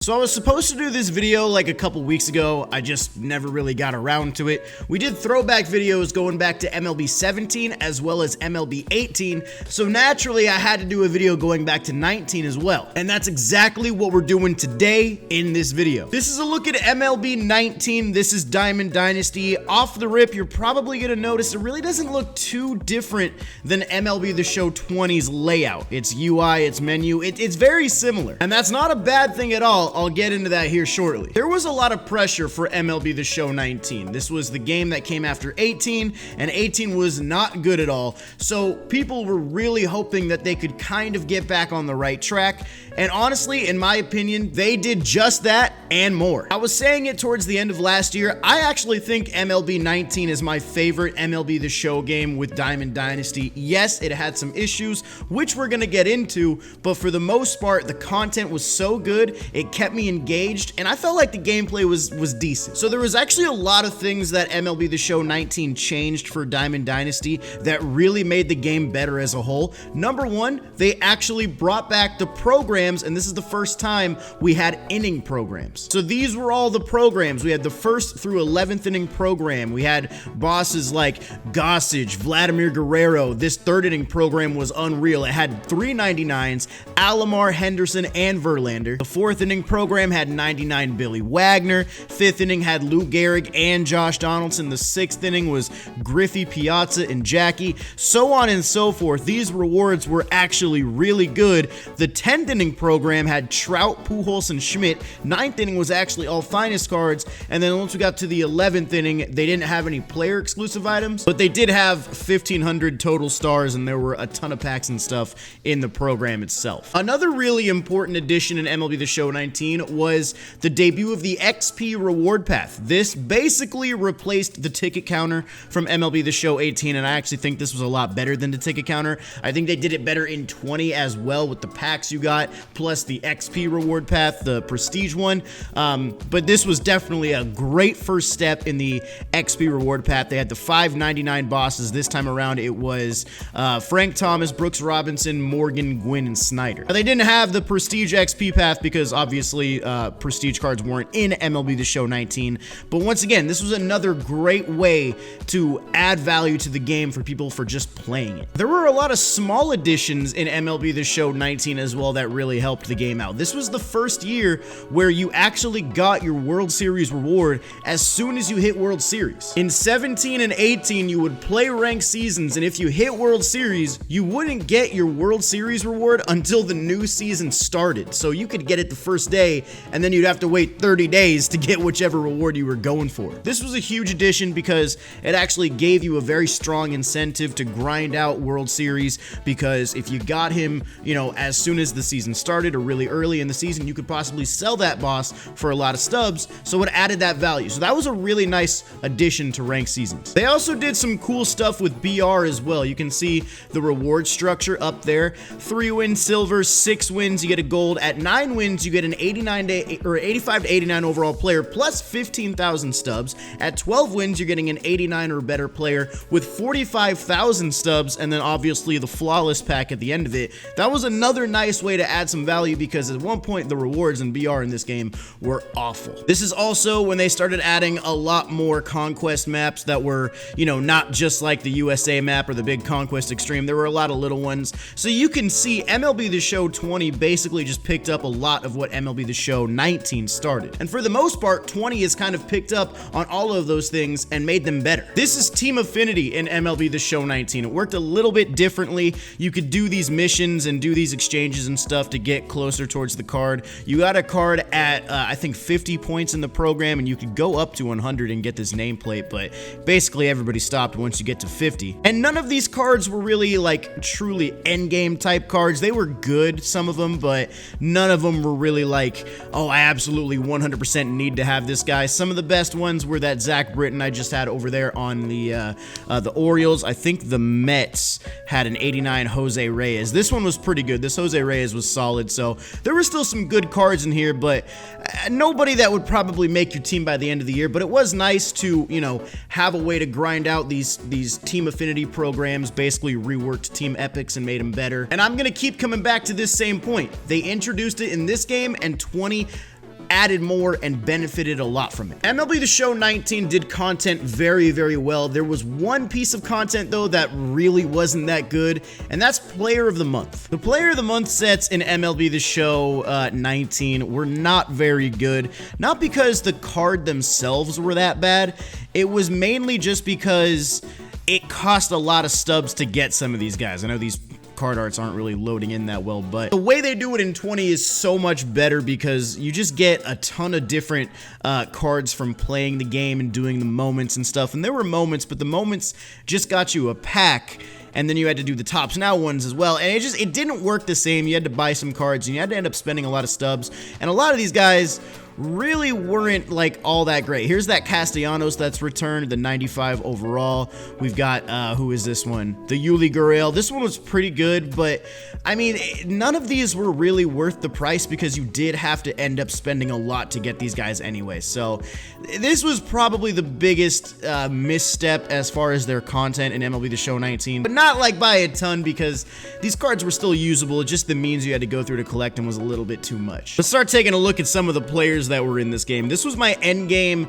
So I was supposed to do this video like a couple weeks ago, I just never really got around to it. We did throwback videos going back to MLB 17 as well as MLB 18, so naturally I had to do a video going back to 19 as well. And that's exactly what we're doing today in this video. This is a look at MLB 19, this is Diamond Dynasty. Off the rip, you're probably gonna notice it really doesn't look too different than MLB The Show 20's layout. Its UI, its menu, it's very similar. And that's not a bad thing at all. I'll get into that here shortly. There was a lot of pressure for MLB The Show 19. This was the game that came after 18, and 18 was not good at all. So people were really hoping that they could kind of get back on the right track. And honestly, in my opinion, they did just that and more. I was saying it towards the end of last year. I actually think MLB 19 is my favorite MLB The Show game with Diamond Dynasty. Yes, it had some issues, which we're gonna get into, but for the most part, the content was so good, it kept me engaged, and I felt like the gameplay was decent. So there was actually a lot of things that MLB The Show 19 changed for Diamond Dynasty that really made the game better as a whole. Number one, they actually brought back the programs, and this is the first time we had inning programs. So these were all the programs. We had the 1st through 11th inning program. We had bosses like Gossage, Vladimir Guerrero. This 3rd inning program was unreal. It had 399s, Alomar, Henderson, and Verlander. The 4th inning program had 99 Billy Wagner. 5th inning had Lou Gehrig and Josh Donaldson. The 6th inning was Griffey, Piazza, and Jackie. So on and so forth. These rewards were actually really good. The 10th inning program had Trout, Pujols, and Schmidt. 9th inning was actually all finest cards. And then once we got to the 11th inning, they didn't have any player exclusive items, but they did have 1,500 total stars, and there were a ton of packs and stuff in the program itself. Another really important addition in MLB The Show 19 was the debut of the XP reward path. This basically replaced the ticket counter from MLB The Show 18, and I actually think this was a lot better than the ticket counter. I think they did it better in 20 as well with the packs you got, plus the XP reward path, the prestige one. But this was definitely a great first step in the XP reward path. They had the 599 bosses. This time around, it was Frank Thomas, Brooks Robinson, Morgan, Gwynn, and Snyder. Now, they didn't have the prestige XP path because obviously prestige cards weren't in MLB The Show 19, but once again, this was another great way to add value to the game for people for just playing it. There were a lot of small additions in MLB The Show 19 as well that really helped the game out. This was the first year where you actually got your World Series reward as soon as you hit World Series. In 17 and 18, you would play ranked seasons, and if you hit World Series, you wouldn't get your World Series reward until the new season started. So you could get it the first day, and then you'd have to wait 30 days to get whichever reward you were going for. This was a huge addition because it actually gave you a very strong incentive to grind out World Series, because if you got him, you know, as soon as the season started or really early in the season, you could possibly sell that boss for a lot of stubs, so it added that value. So that was a really nice addition to ranked seasons. They also did some cool stuff with BR as well. You can see the reward structure up there. 3 wins silver, 6 wins you get a gold. At 9 wins you get an 85 to 89 overall player plus 15,000 stubs. At 12 wins you're getting an 89 or better player with 45,000 stubs, and then obviously the flawless pack at the end of it. That was another nice way to add some value, because at one point the rewards in BR in this game were awful. This is also when they started adding a lot more conquest maps that were, you know, not just like the USA map or the big Conquest Extreme. There were a lot of little ones. So you can see MLB The Show 20 basically just picked up a lot of what MLB The Show 19 started. And for the most part, 20 has kind of picked up on all of those things and made them better. This is Team Affinity in MLB The Show 19. It worked a little bit differently. You could do these missions and do these exchanges and stuff to get closer towards the card. You got a card at, I think 50 points in the program, and you could go up to 100 and get this nameplate, but basically everybody stopped once you get to 50. And none of these cards were really like truly endgame type cards. They were good, some of them, but none of them were really like, oh, I absolutely 100% need to have this guy. Some of the best ones were that Zach Britton I just had over there on the Orioles. I think the Mets had an 89 Jose Reyes. This one was pretty good. This Jose Reyes was solid, so there were still some good cards in here, but nobody that would probably make your team by the end of the year. But it was nice to, you know, have a way to grind out these Team Affinity programs, basically reworked Team Epics and made them better. And I'm gonna keep coming back to this same point. They introduced it in this game, and 20 added more and benefited a lot from it. MLB The Show 19 did content very, very well. There was one piece of content though that really wasn't that good, and that's Player of the Month. The Player of the Month sets in MLB The Show 19 were not very good. Not because the card themselves were that bad, it was mainly just because it cost a lot of stubs to get some of these guys. I know these card arts aren't really loading in that well, but the way they do it in 20 is so much better because you just get a ton of different cards from playing the game and doing the moments and stuff. And there were moments, but the moments just got you a pack, and then you had to do the Tops Now ones as well, and it didn't work the same. You had to buy some cards, and you had to end up spending a lot of stubs, and a lot of these guys really weren't like all that great. Here's that Castellanos that's returned, the 95 overall. We've got, who is this one? The Yuli Gurriel. This one was pretty good, but I mean, none of these were really worth the price because you did have to end up spending a lot to get these guys anyway. So this was probably the biggest misstep as far as their content in MLB The Show 19, but not like by a ton because these cards were still usable. Just the means you had to go through to collect them was a little bit too much. Let's start taking a look at some of the players that were in this game. This was my end game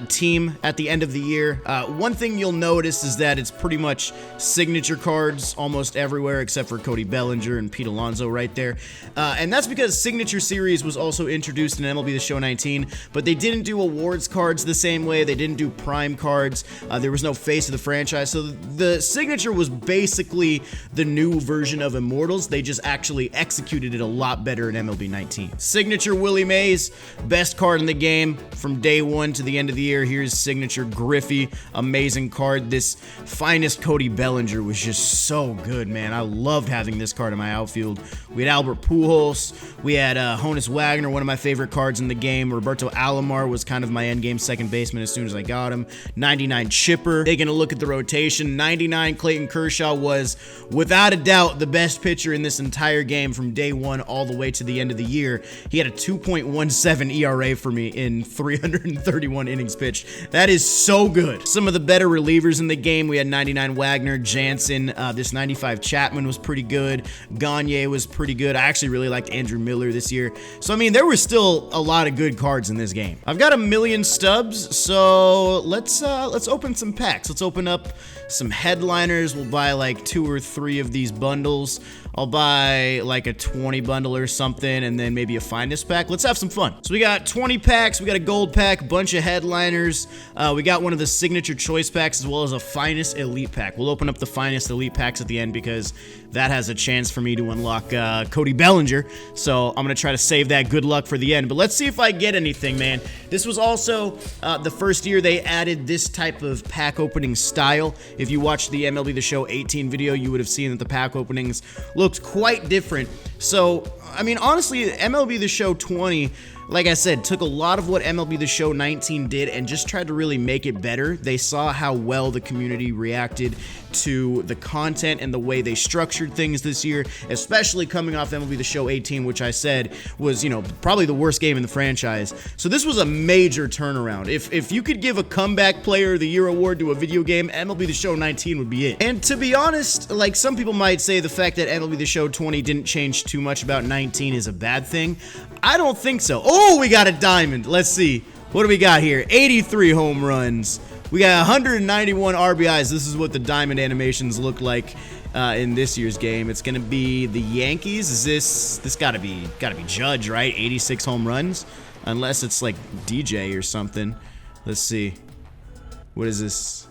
team at the end of the year. One thing you'll notice is that it's pretty much signature cards almost everywhere except for Cody Bellinger and Pete Alonso right there. And that's because Signature Series was also introduced in MLB The Show 19, but they didn't do awards cards the same way. They didn't do prime cards. There was no face of the franchise. So the Signature was basically the new version of Immortals. They just actually executed it a lot better in MLB 19. Signature Willie Mays, best card in the game from day one to the end of the year. Here's Signature Griffey, amazing card. This Finest Cody Bellinger was just so good, man. I loved having this card in my outfield. We had Albert Pujols, we had Honus Wagner, one of my favorite cards in the game. Roberto Alomar was kind of my end game second baseman as soon as I got him. 99 Chipper. Taking a look at the rotation, 99 Clayton Kershaw was without a doubt the best pitcher in this entire game from day one all the way to the end of the year. He had a 2.17 ERA for me in 331 innings pitched. That is so good. Some of the better relievers in the game, we had 99 Wagner, Jansen, this 95 Chapman was pretty good. Gagne was pretty good. I actually really liked Andrew Miller this year. So, I mean, there were still a lot of good cards in this game. I've got 1,000,000 stubs, so let's open some packs. Let's open up some headliners. We'll buy like 2 or 3 of these bundles. I'll buy like a 20 bundle or something, and then maybe a finest pack. Let's have some fun. So we got 20 packs, we got a gold pack, a bunch of headliners. We got one of the signature choice packs as well as a finest elite pack. We'll open up the finest elite packs at the end because that has a chance for me to unlock Cody Bellinger. So I'm gonna try to save that good luck for the end. But let's see if I get anything, man. This was also the first year they added this type of pack opening style. If you watched the MLB The Show 18 video, you would have seen that the pack openings looked quite different. So, I mean, honestly, MLB The Show 20, like I said, took a lot of what MLB The Show 19 did and just tried to really make it better. They saw how well the community reacted to the content and the way they structured things this year, especially coming off MLB The Show 18, which I said was, you know, probably the worst game in the franchise. So this was a major turnaround. If you could give a comeback player of the year award to a video game, MLB The Show 19 would be it. And to be honest, like some people might say the fact that MLB The Show 20 didn't change too much about 19 is a bad thing. I don't think so. Oh, we got a diamond. Let's see. What do we got here? 83 home runs. We got 191 RBIs. This is what the diamond animations look like in this year's game. It's gonna be the Yankees. Is this gotta be Judge, right? 86 home runs, unless it's like DJ or something. Let's see. What is this?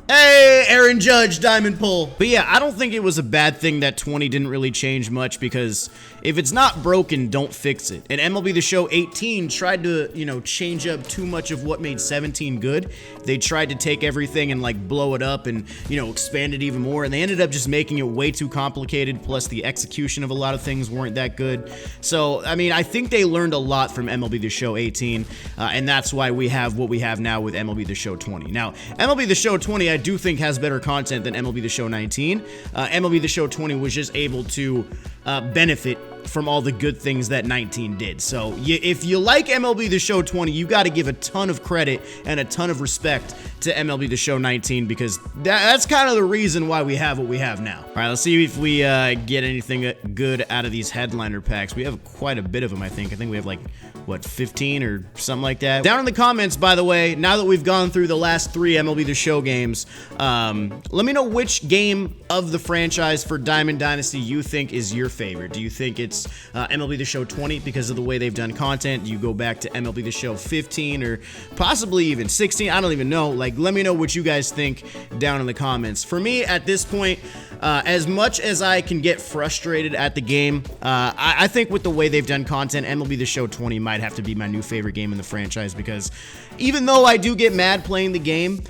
Hey, Aaron Judge, diamond pull. But yeah, I don't think it was a bad thing that 20 didn't really change much because if it's not broken, don't fix it. And MLB The Show 18 tried to, you know, change up too much of what made 17 good. They tried to take everything and like blow it up and, you know, expand it even more. And they ended up just making it way too complicated. Plus the execution of a lot of things weren't that good. So, I mean, I think they learned a lot from MLB The Show 18. And that's why we have what we have now with MLB The Show 20. Now, MLB The Show 20, I do think has better content than MLB The Show 19. MLB The Show 20 was just able to benefit from all the good things that 19 did. So if you like MLB The Show 20, you got to give a ton of credit and a ton of respect to MLB The Show 19 because that's kind of the reason why we have what we have now. All right, let's see if we get anything good out of these headliner packs. We have quite a bit of them, I think. I think we have like what, 15 or something like that. Down in the comments, by the way, now that we've gone through the last 3 MLB The Show games, let me know which game of the franchise for Diamond Dynasty you think is your favorite. Do you think it's MLB The Show 20 because of the way they've done content? Do you go back to MLB The Show 15 or possibly even 16? I don't even know. Like, let me know what you guys think down in the comments. For me, at this point, as much as I can get frustrated at the game, I think with the way they've done content, MLB The Show 20 might have to be my new favorite game in the franchise, because even though I do get mad playing the game,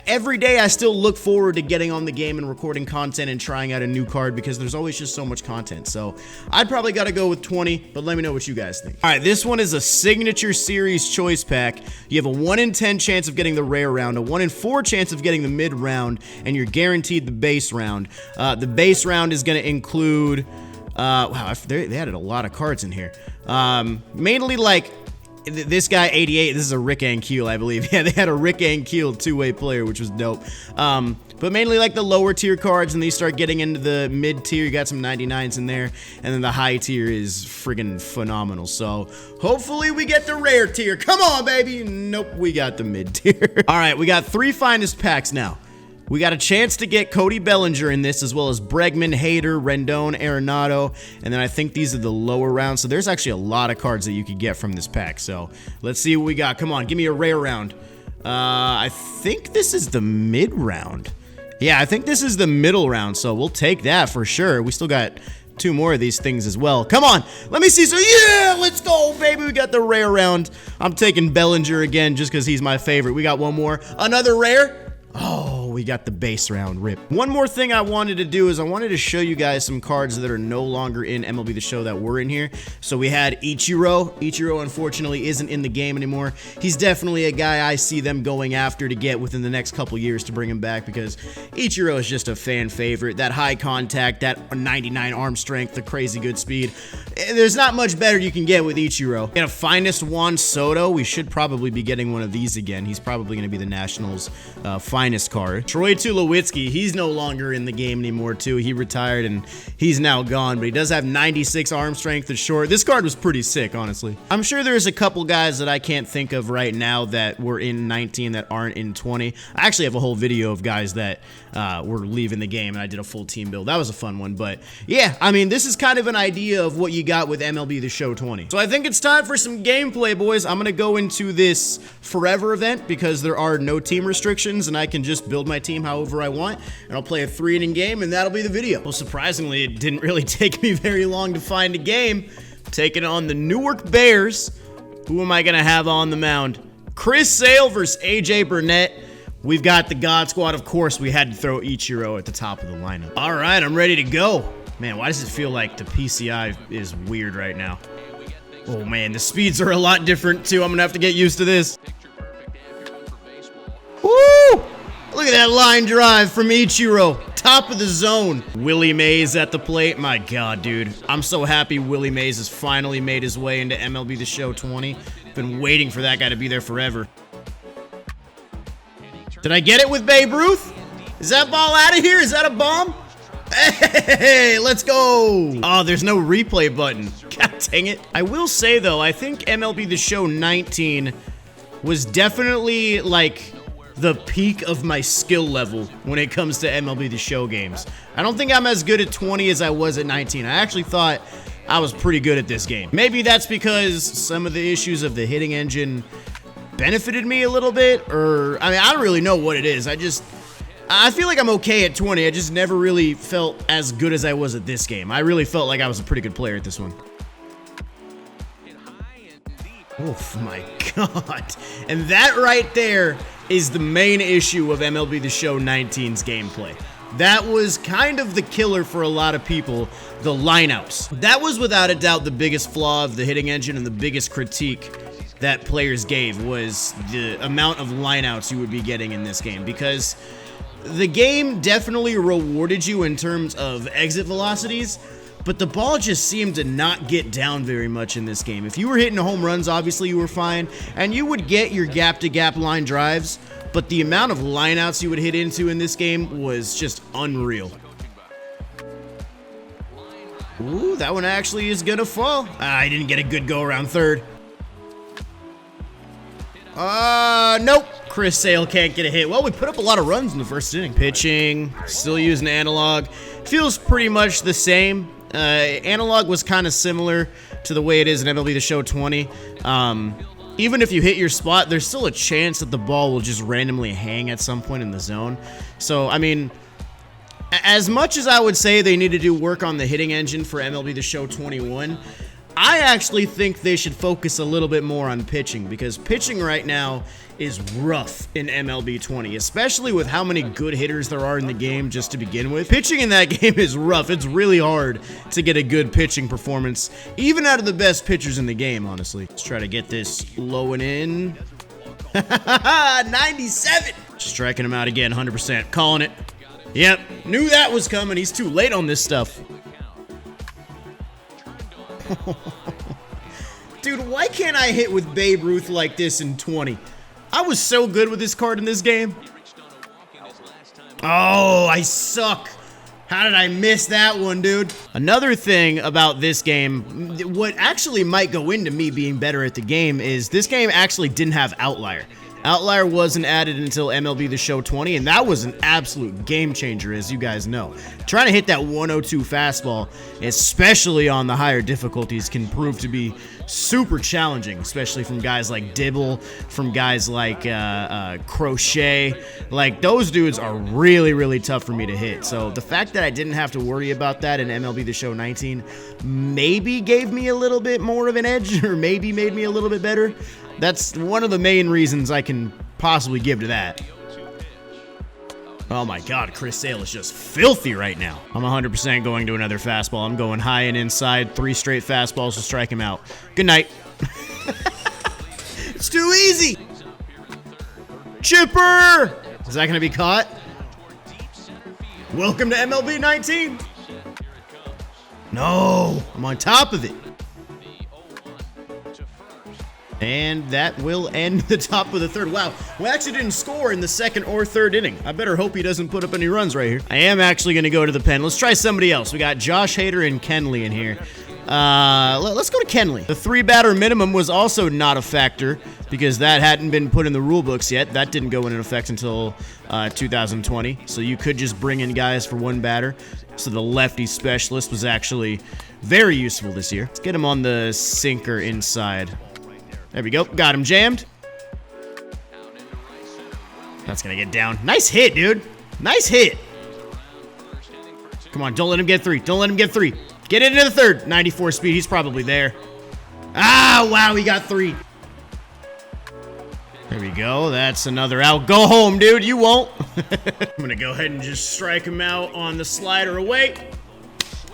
every day I still look forward to getting on the game and recording content and trying out a new card, because there's always just so much content. So I'd probably got to go with 20, but let me know what you guys think. All right, this one is a Signature Series Choice Pack. You have a 1 in 10 chance of getting the rare round, a 1 in 4 chance of getting the mid round, and you're guaranteed the base round. The base round is going to include, wow, they added a lot of cards in here. Mainly like this guy 88, this is a Rick Ankiel, I believe. Yeah, they had a Rick Ankiel two-way player, which was dope. But mainly like the lower tier cards, and then you start getting into the mid tier, you got some 99s in there, and then the high tier is friggin' phenomenal. So hopefully we get the rare tier. Come on, baby. Nope, we got the mid tier. All right, we got 3 finest packs now. We got a chance to get Cody Bellinger in this, as well as Bregman, Hader, Rendon, Arenado, and then I think these are the lower rounds. So there's actually a lot of cards that you could get from this pack. So let's see what we got. Come on, give me a rare round. I think this is the mid round. Yeah, I think this is the middle round, so we'll take that for sure. We still got 2 more of these things as well. Come on, let me see. So yeah, let's go, baby. We got the rare round. I'm taking Bellinger again just because he's my favorite. We got one more. Another rare. Oh, we got the base round. Rip. One more thing I wanted to do is I wanted to show you guys some cards that are no longer in MLB The Show that were in here. So we had Ichiro. Ichiro, unfortunately, isn't in the game anymore. He's definitely a guy I see them going after to get within the next couple years to bring him back, because Ichiro is just a fan favorite. That high contact, that 99 arm strength, the crazy good speed. There's not much better you can get with Ichiro. And a finest Juan Soto. We should probably be getting one of these again. He's probably going to be the Nationals' finest card. Troy Tulowitzki, he's no longer in the game anymore too. He retired and he's now gone, but he does have 96 arm strength at short. This card was pretty sick, honestly. I'm sure there's a couple guys that I can't think of right now that were in 19 that aren't in 20. I actually have a whole video of guys that were leaving the game, and I did a full team build. That was a fun one, but yeah, I mean, this is kind of an idea of what you got with MLB The Show 20. So I think it's time for some gameplay, boys. I'm gonna go into this forever event because there are no team restrictions, and I can just build my team however I want, and I'll play a 3-inning game, and that'll be the video. Well, surprisingly, it didn't really take me very long to find a game. Taking on the Newark Bears. Who am I gonna have on the mound? Chris Sale versus AJ Burnett. We've got the God Squad. Of course, we had to throw Ichiro at the top of the lineup. All right, I'm ready to go. Man, why does it feel like the PCI is weird right now? Oh man, the speeds are a lot different too. I'm gonna have to get used to this. Woo! Look at that line drive from Ichiro. Top of the zone. Willie Mays at the plate. My God, dude. I'm so happy Willie Mays has finally made his way into MLB The Show 20. Been waiting for that guy to be there forever. Did I get it with Babe Ruth? Is that ball out of here? Is that a bomb? Hey, let's go. Oh, there's no replay button. God dang it. I will say, though, I think MLB The Show 19 was definitely, like, the peak of my skill level when it comes to MLB The Show games. I don't think I'm as good at 20 as I was at 19. I actually thought I was pretty good at this game. Maybe that's because some of the issues of the hitting engine benefited me a little bit, or, I mean, I don't really know what it is. I feel like I'm okay at 20. I just never really felt as good as I was at this game. I really felt like I was a pretty good player at this one. Oh my God. And that right there is the main issue of MLB The Show 19's gameplay. That was kind of the killer for a lot of people, the lineouts. That was without a doubt the biggest flaw of the hitting engine, and the biggest critique that players gave was the amount of lineouts you would be getting in this game, because the game definitely rewarded you in terms of exit velocities, but the ball just seemed to not get down very much in this game. If you were hitting home runs, obviously you were fine, and you would get your gap-to-gap line drives, but the amount of lineouts you would hit into in this game was just unreal. Ooh, that one actually is gonna fall. I didn't get a good go around third. Nope. Chris Sale can't get a hit. Well, we put up a lot of runs in the first inning. Pitching, still using analog. Feels pretty much the same. Analog was kind of similar to the way it is in MLB The Show 20. Even if you hit your spot, there's still a chance that the ball will just randomly hang at some point in the zone. So, I mean, as much as I would say they need to do work on the hitting engine for MLB The Show 21, I actually think they should focus a little bit more on pitching, because pitching right now is rough in MLB 20, especially with how many good hitters there are in the game just to begin with. Pitching in that game is rough. It's really hard to get a good pitching performance, even out of the best pitchers in the game, honestly. Let's try to get this low and in. 97! Striking him out again, 100%. Calling it. Yep, knew that was coming. He's too late on this stuff. Dude, why can't I hit with Babe Ruth like this in 20? I was so good with this card in this game. Oh, I suck. How did I miss that one, dude? Another thing about this game, what actually might go into me being better at the game, is this game actually didn't have Outlier. Outlier wasn't added until MLB The Show 20, and that was an absolute game changer, as you guys know. Trying to hit that 102 fastball, especially on the higher difficulties, can prove to be super challenging, especially from guys like Dibble, from guys like Crochet. Like, those dudes are really, really tough for me to hit. So the fact that I didn't have to worry about that in MLB The Show 19 maybe gave me a little bit more of an edge, or maybe made me a little bit better. That's one of the main reasons I can possibly give to that. Oh my God, Chris Sale is just filthy right now. I'm 100% going to another fastball. I'm going high and inside, 3 straight fastballs to strike him out. Good night. It's too easy. Chipper! Is that going to be caught? Welcome to MLB 19. No, I'm on top of it. And that will end the top of the third. Wow, we actually didn't score in the second or third inning. I better hope he doesn't put up any runs right here. I am actually going to go to the pen. Let's try somebody else. We got Josh Hader and Kenley in here. Let's go to Kenley. The 3-batter minimum was also not a factor because that hadn't been put in the rule books yet. That didn't go into effect until 2020. So you could just bring in guys for 1 batter. So the lefty specialist was actually very useful this year. Let's get him on the sinker inside. There we go. Got him jammed. That's going to get down. Nice hit, dude. Nice hit. Come on, don't let him get 3. Don't let him get 3. Get it into the third. 94 speed. He's probably there. Ah, wow, he got 3. There we go. That's another out. Go home, dude. You won't. I'm going to go ahead and just strike him out on the slider away.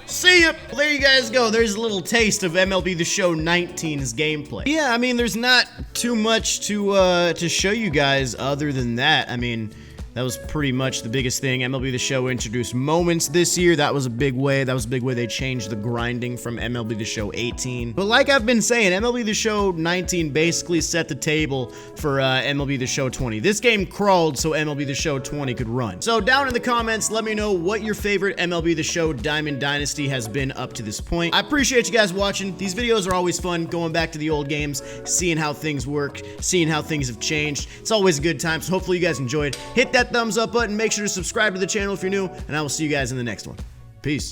See ya! Well, there you guys go. There's a little taste of MLB The Show 19's gameplay. Yeah, I mean, there's not too much to show you guys other than that. I mean, that was pretty much the biggest thing. MLB The Show introduced moments this year. That was a big way. That was a big way they changed the grinding from MLB The Show 18. But like I've been saying, MLB The Show 19 basically set the table for MLB The Show 20. This game crawled so MLB The Show 20 could run. So down in the comments, let me know what your favorite MLB The Show Diamond Dynasty has been up to this point. I appreciate you guys watching. These videos are always fun, going back to the old games, seeing how things work, seeing how things have changed. It's always a good time, so hopefully you guys enjoyed. Hit that thumbs up button, make sure to subscribe to the channel if you're new, and I will see you guys in the next one. Peace.